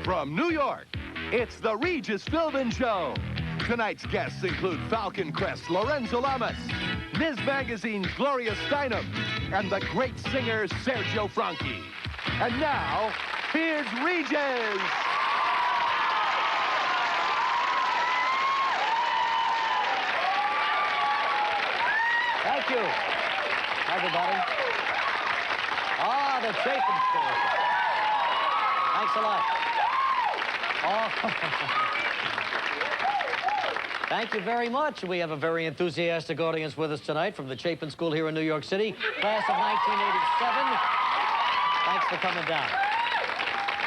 From New York, it's the Regis Philbin Show. Tonight's guests include Falcon Crest Lorenzo Lamas, Ms. Magazine's Gloria Steinem, and the great singer Sergio Franchi. And now, here's Regis. Thank you, everybody. Ah, the Chapin School. Thanks a lot. Oh. Thank you very much. We have a very enthusiastic audience with us tonight from the Chapin School here in New York City, class of 1987. Thanks for coming down.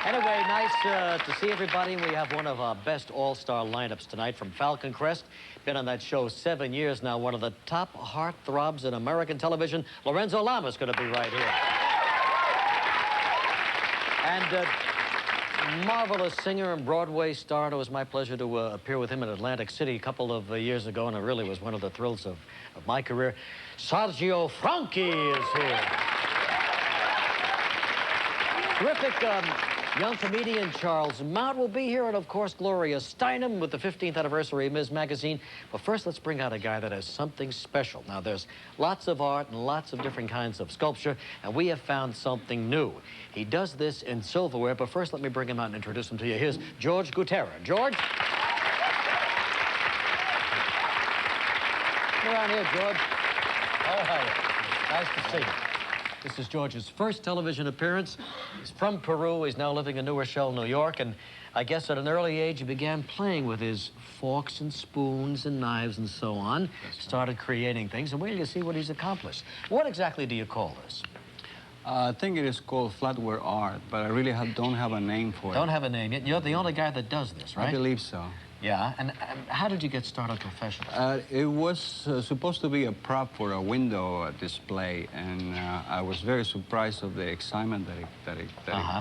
Anyway, nice to see everybody. We have one of our best all-star lineups tonight from Falcon Crest. Been on that show 7 years now. One of the top heartthrobs in American television. Lorenzo Lamas is going to be right here. And marvelous singer and Broadway star. It was my pleasure to appear with him in Atlantic City a couple of years ago, and it really was one of the thrills of my career. Sergio Franchi is here. Terrific young comedian Charles Mount will be here, and of course Gloria Steinem with the 15th anniversary of Ms. Magazine. But first, let's bring out a guy that has something special. Now, there's lots of art and lots of different kinds of sculpture, and we have found something new. He does this in silverware, but first let me bring him out and introduce him to you. Here's Jorge Gutarra. George? Come around here, George. Oh, hi. Nice to see you. This is George's first television appearance. He's from Peru. He's now living in New Rochelle, New York, and I guess at an early age he began playing with his forks and spoons and knives and so on. Started creating things, and we're going to see what he's accomplished. What exactly do you call this? I think it is called flatware art, but I really don't have a name for it. Don't have a name yet. You're the only guy that does this, right? I believe so. Yeah, and how did you get started professionally? It was supposed to be a prop for a window display, and I was very surprised of the excitement that it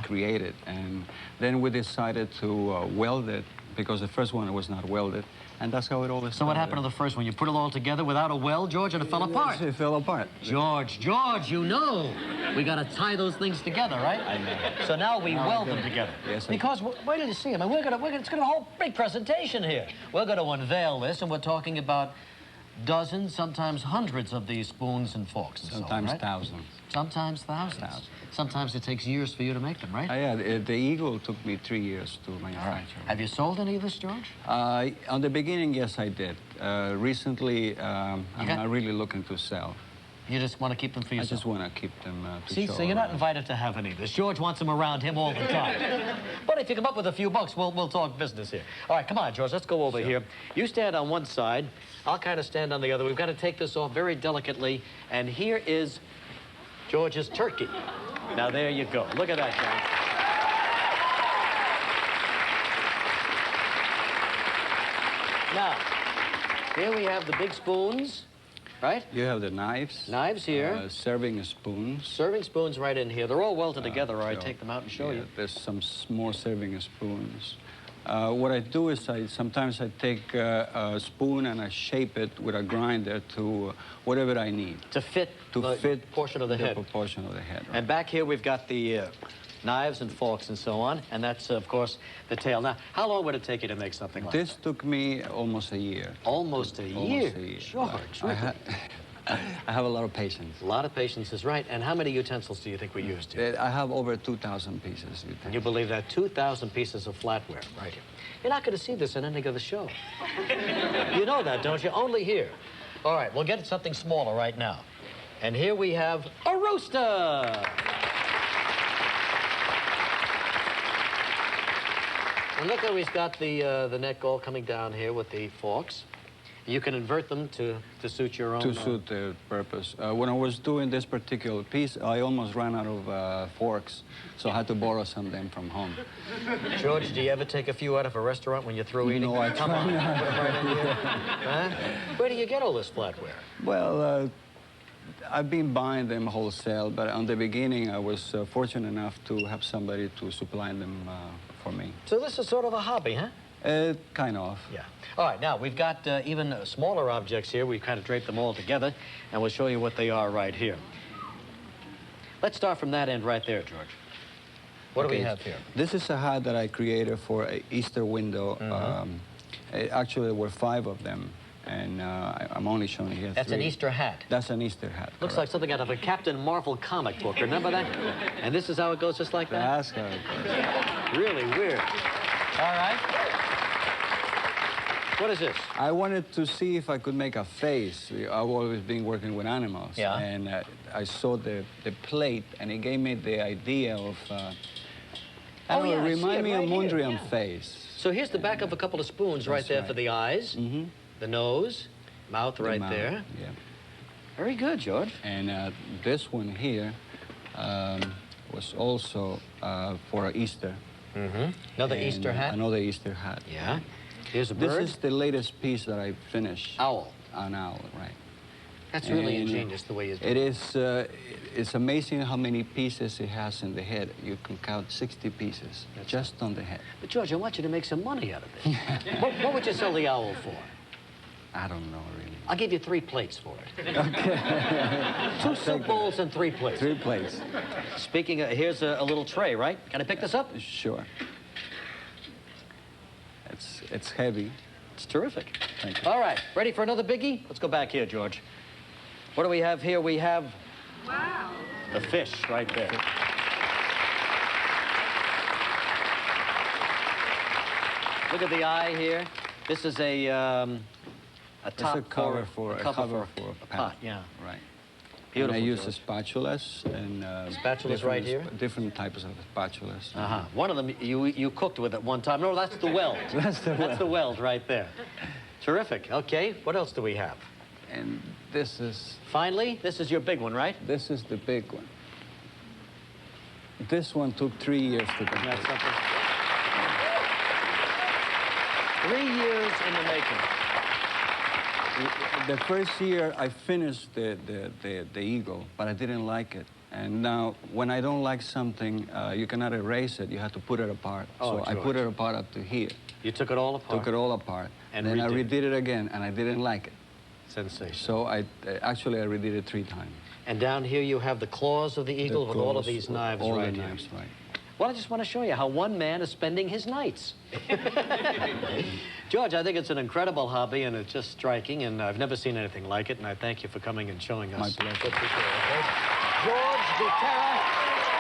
created. And then we decided to weld it, because the first one was not welded, and that's how it all started. So what happened to the first one? You put it all together without a weld, George, and it fell apart? It fell apart. George, you know. We got to tie those things together, right? I know. So now we weld them together. Yes, because wait till you see them. It's going to be a whole big presentation here. We're going to unveil this, and we're talking about dozens, sometimes hundreds of these spoons and forks. And sometimes so on, right? thousands. Sometimes thousands. Sometimes it takes years for you to make them, right? Yeah, the Eagle took me 3 years to manufacture. All right. Have you sold any of this, George? On the beginning, yes, I did. Recently, I'm not really looking to sell. You just want to keep them for yourself? I just want to keep them to See, show so you're not around. invited to have any of this. George wants them around him all the time. But if you come up with a few bucks, we'll talk business here. All right, come on, George, let's go over here. You stand on one side. I'll kind of stand on the other. We've got to take this off very delicately. And here is George's turkey. Now, there you go. Look at that, guys. Now, here we have the big spoons. Right? You have the knives. Knives here. Serving spoons. Serving spoons right in here. They're all welded together, or I take them out and show you. There's some more serving spoons. What I do is sometimes I take a spoon and I shape it with a grinder to whatever I need. To fit the portion of the head. Proportion of the head. Right. And back here we've got the knives and forks and so on, and that's, of course, the tail. Now, how long would it take you to make something like this? This took me almost a year. Almost a year? Almost a year. George. I have a lot of patience. A lot of patience is right. And how many utensils do you think we used here? I have over 2,000 pieces. And you believe that? 2,000 pieces of flatware right here. You're not going to see this in any of the show. You know that, don't you? Only here. All right, we'll get something smaller right now. And here we have a rooster. And look how he's got the neck all coming down here with the forks. You can invert them to suit your own... To suit the purpose. When I was doing this particular piece, I almost ran out of forks, so I had to borrow some of them from home. George, do you ever take a few out of a restaurant when you're through eating? No, I Come on, put them right in here. Huh? Where do you get all this flatware? Well, I've been buying them wholesale, but on the beginning, I was fortunate enough to have somebody to supply them for me. So this is sort of a hobby, huh? Kind of. Yeah. All right, now, we've got even smaller objects here. We've kind of draped them all together, and we'll show you what they are right here. Let's start from that end right there, George. What do we have here? This is a hat that I created for an Easter window. Actually, there were 5 of them, and I'm only showing here 3. That's an Easter hat. That's an Easter hat. Looks like something out of a Captain Marvel comic book. Remember that? And this is how it goes, just like that? That's how it goes. Really weird. All right. What is this? I wanted to see if I could make a face. I've always been working with animals. Yeah. And I saw the plate, and it gave me the idea of... I don't know, it reminded me of Mondrian face. So here's the back of a couple of spoons right there for the eyes, the nose, mouth right there. Yeah. Very good, George. And this one here was also for Easter. Another Easter hat? Another Easter hat. Yeah. Here's a bird. This is the latest piece that I finished. Owl. An owl, right. That's really ingenious the way you do it. It is, it's amazing how many pieces it has in the head. You can count 60 pieces just on the head. But George, I want you to make some money out of this. What would you sell the owl for? I don't know, really. I'll give you 3 plates for it. Okay. 2 soup bowls and 3 plates. 3 plates. Speaking of, here's a little tray, right? Can I pick this up? Sure. It's heavy. It's terrific. Thank you. All right, ready for another biggie? Let's go back here, George. What do we have here? We have the fish right there. Look at the eye here. This is a top a cover for a pot. Yeah. Right. Beautiful. And I use George. spatulas and Spatulas right here? Different types of spatulas. One of them you cooked with at one time. No, that's the weld. That's the weld right there. Terrific. Okay. What else do we have? And this is... Finally, this is your big one, right? This is the big one. This one took 3 years to complete. That's something. 3 years in the making. The first year, I finished the eagle, but I didn't like it. And now, when I don't like something, you cannot erase it. You have to put it apart. Oh, so I put it apart up to here. You took it all apart? Took it all apart. And then I redid it again, and I didn't like it. Sensation. So I redid it 3 times. And down here you have the claws of the eagle with all of these knives all right the here. knives, right. Well, I just want to show you how one man is spending his nights. George, I think it's an incredible hobby, and it's just striking, and I've never seen anything like it, and I thank you for coming and showing us. My pleasure. George Gutarra,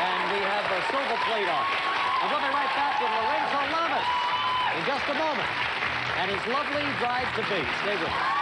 and we have a silver plate on. And we'll be right back with Lorenzo Lamas in just a moment, and his lovely bride-to-be. Stay with us.